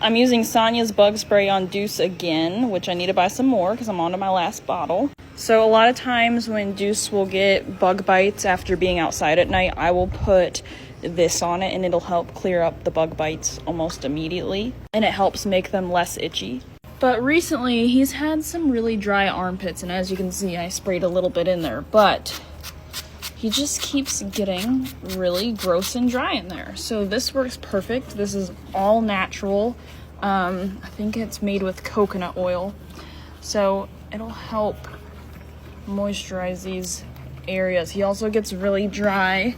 I'm using Sonia's bug spray on Deuce again, which I need to buy some more because I'm on to my last bottle. So a lot of times when Deuce will get bug bites after being outside at night, I will put this on it and it'll help clear up the bug bites almost immediately. And it helps make them less itchy. But recently he's had some really dry armpits, and as you can see, I sprayed a little bit in there, but he just keeps getting really gross and dry in there. So this works perfect. This is all natural. I think it's made with coconut oil. So it'll help moisturize these areas. He also gets really dry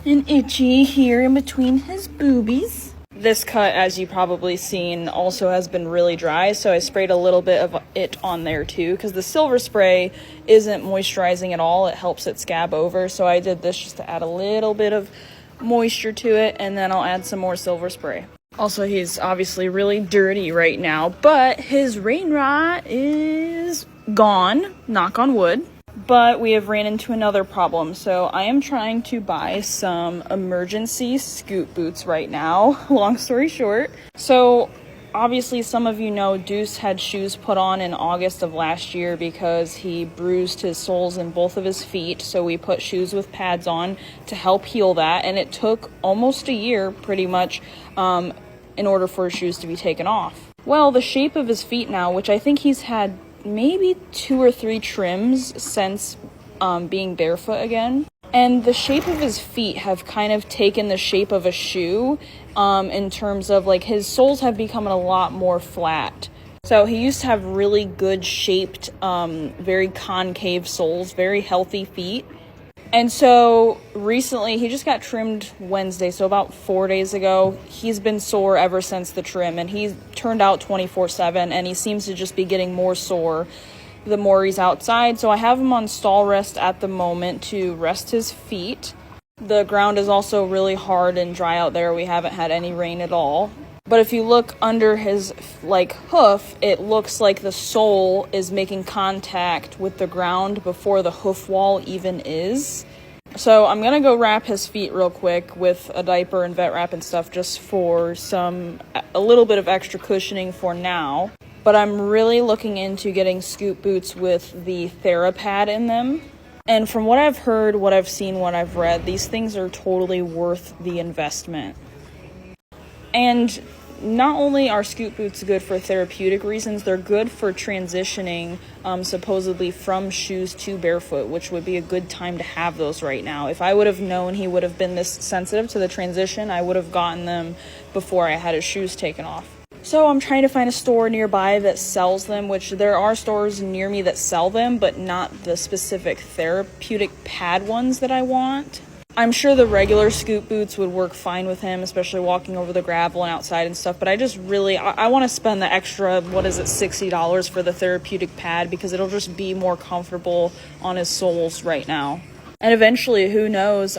and itchy here in between his boobies. This cut, as you probably seen, also has been really dry, so I sprayed a little bit of it on there too, because the silver spray isn't moisturizing at all. It helps it scab over, so I did this just to add a little bit of moisture to it, and then I'll add some more silver spray. Also, he's obviously really dirty right now, but his rain rot is gone, knock on wood. But we have ran into another problem, so I am trying to buy some emergency scoot boots right now, long story short. So obviously some of you know Deuce had shoes put on in August of last year because he bruised his soles in both of his feet, so we put shoes with pads on to help heal that, and it took almost a year pretty much in order for his shoes to be taken off. Well, the shape of his feet now, which I think he's had maybe 2 or 3 trims since being barefoot again, and the shape of his feet have kind of taken the shape of a shoe in terms of like his soles have become a lot more flat. So he used to have really good shaped, very concave soles, very healthy feet. And so recently he just got trimmed Wednesday, so about 4 days ago. He's been sore ever since the trim, and he's turned out 24/7, and he seems to just be getting more sore the more he's outside. So I have him on stall rest at the moment to rest his feet. The ground is also really hard and dry out there. We haven't had any rain at all. But if you look under his hoof, it looks like the sole is making contact with the ground before the hoof wall even is. So I'm gonna go wrap his feet real quick with a diaper and vet wrap and stuff just for a little bit of extra cushioning for now. But I'm really looking into getting scoot boots with the TheraPad in them. And from what I've heard, what I've seen, what I've read, these things are totally worth the investment. And not only are scoot boots good for therapeutic reasons, they're good for transitioning supposedly from shoes to barefoot, which would be a good time to have those right now. If I would have known he would have been this sensitive to the transition, I would have gotten them before I had his shoes taken off. So I'm trying to find a store nearby that sells them, which there are stores near me that sell them, but not the specific therapeutic pad ones that I want. I'm sure the regular scoot boots would work fine with him, especially walking over the gravel and outside and stuff, but I just really, I want to spend the extra, $60 for the therapeutic pad because it'll just be more comfortable on his soles right now. And eventually, who knows,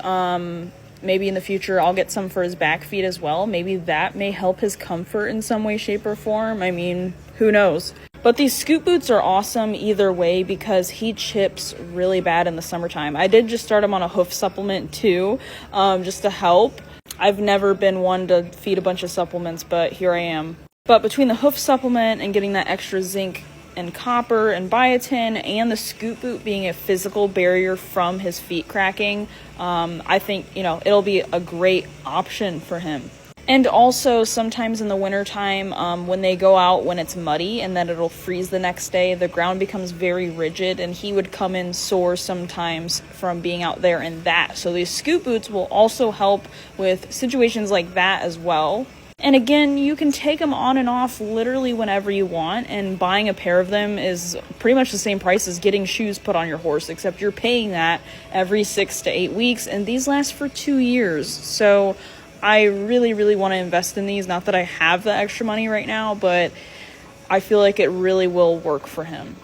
maybe in the future I'll get some for his back feet as well. Maybe that may help his comfort in some way, shape, or form. I mean, who knows? But these scoot boots are awesome either way because he chips really bad in the summertime. I did just start him on a hoof supplement too, just to help. I've never been one to feed a bunch of supplements, but here I am. But between the hoof supplement and getting that extra zinc and copper and biotin and the scoot boot being a physical barrier from his feet cracking, I think, it'll be a great option for him. And also sometimes in the wintertime, when they go out when it's muddy and then it'll freeze the next day, the ground becomes very rigid and he would come in sore sometimes from being out there in that. So these scoot boots will also help with situations like that as well. And again, you can take them on and off literally whenever you want, and buying a pair of them is pretty much the same price as getting shoes put on your horse, except you're paying that every 6 to 8 weeks, and these last for 2 years. So I really, really want to invest in these. Not that I have the extra money right now, but I feel like it really will work for him.